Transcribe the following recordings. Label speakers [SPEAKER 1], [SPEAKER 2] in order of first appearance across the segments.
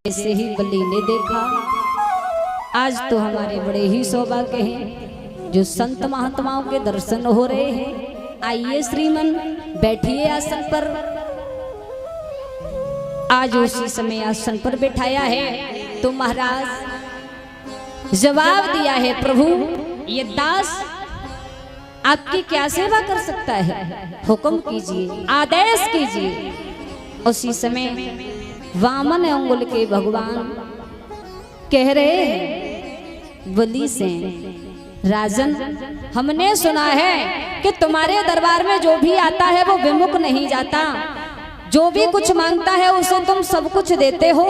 [SPEAKER 1] ऐसे ही बलि ने देखा। आज तो हमारे बड़े ही सौभाग्य हैं जो संत महात्माओं के दर्शन हो रहे हैं। आइए श्रीमन बैठिए आसन पर। आज उसी समय आसन पर बैठाया है तो महाराज जवाब दिया है, प्रभु ये दास आपकी क्या सेवा कर सकता है, हुक्म कीजिए, आदेश कीजिए। उसी समय वामन अंगुल के भगवान कह रहे हैं बलि से, राजन हमने सुना है कि तुम्हारे दरबार में जो भी आता है वो विमुख नहीं जाता, जो भी कुछ मांगता है उसे तुम सब कुछ देते हो।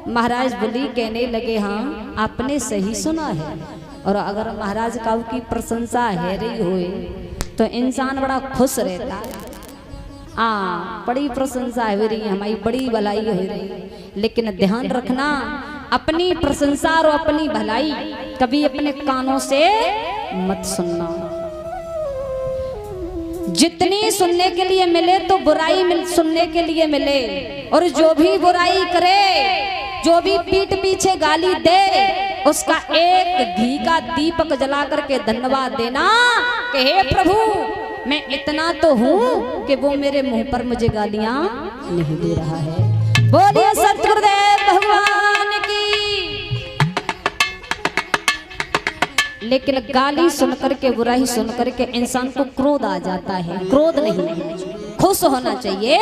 [SPEAKER 1] महाराज बलि कहने लगे, हाँ आपने सही सुना है। और अगर महाराज काऊ की प्रशंसा है रही हुए तो इंसान बड़ा खुश रहता है। बड़ी प्रशंसा हो रही है, हमारी बड़ी भलाई हो रही। लेकिन ध्यान रखना, अपनी प्रशंसा और अपनी भलाई कभी अपने कानों से मत सुनना। जितनी सुनने के लिए मिले तो बुराई सुनने के लिए मिले, और जो भी बुराई करे, जो भी पीठ पीछे गाली दे, उसका एक घी का दीपक जला करके धन्यवाद देना कि हे प्रभु मैं इतना तो हूँ कि वो मेरे मुंह पर मुझे गालियां नहीं दे रहा है। बोलिए सतगुरुदेव भगवान की। लेकिन गाली सुनकर के, बुराई सुनकर के इंसान को क्रोध आ जाता है। क्रोध नहीं, खुश होना चाहिए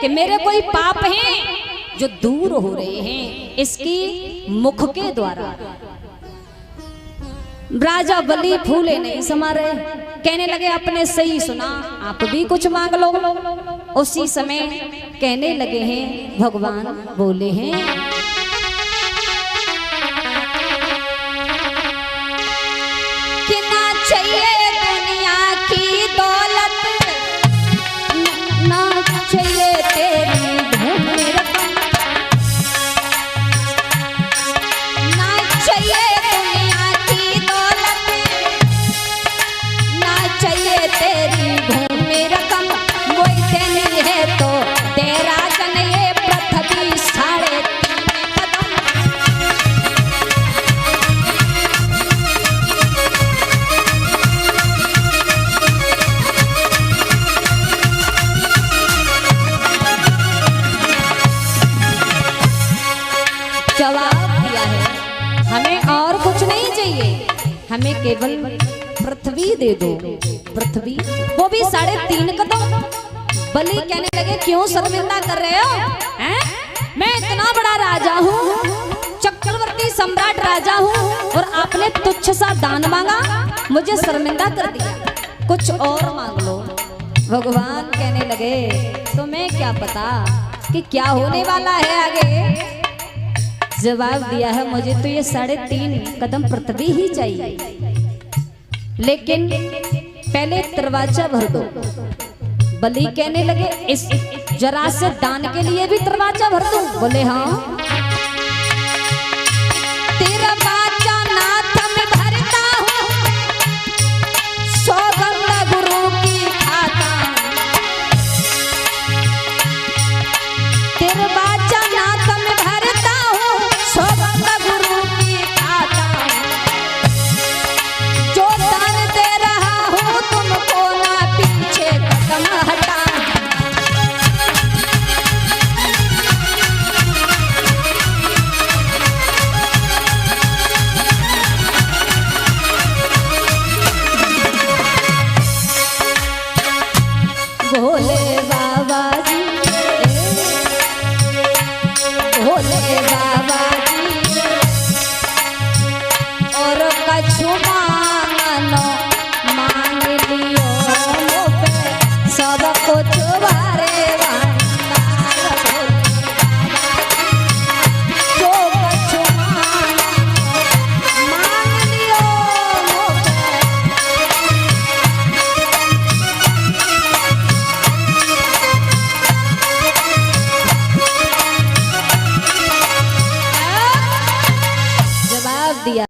[SPEAKER 1] कि मेरे कोई पाप हैं जो दूर हो रहे हैं इसकी मुख के द्वारा। राजा बलि फूले नहीं समा रहे, कहने लगे अपने सही सुना, आप भी कुछ मांग लो। उसी समय कहने लगे हैं, भगवान बोले हैं, कि ना चाहिए दुनिया की दौलत, ना चाहिए तेरी धन रकम, ना चाहिए दुनिया की दौलत, ना चाहिए तेरी धन रकम। वही देनी है तो तेरा जन ये पृथ्वी 3.5 कदम। जवाब दिया है, हमें और कुछ नहीं चाहिए, हमें केवल पृथ्वी दे दो। पृथ्वी, वो भी 3.5 कदम। बलि कहने लगे, क्यों शर्मिंदा कर रहे हो हैं? मैं इतना बड़ा राजा हूँ, चक्रवर्ती सम्राट राजा हूँ, और आपने तुच्छ सा दान मांगा, मुझे शर्मिंदा कर दिया, कुछ और मांग लो। भगवान कहने लगे, तुम्हें क्या पता कि क्या होने वाला है आगे। जवाब दिया है, मुझे तो ये 3.5 कदम पृथ्वी ही चाहिए, लेकिन पहले दरवाजा भर दो। बलि कहने लगे, इस जरा से दान के लिए भी दरवाजा भर दूं? बोले हाँ।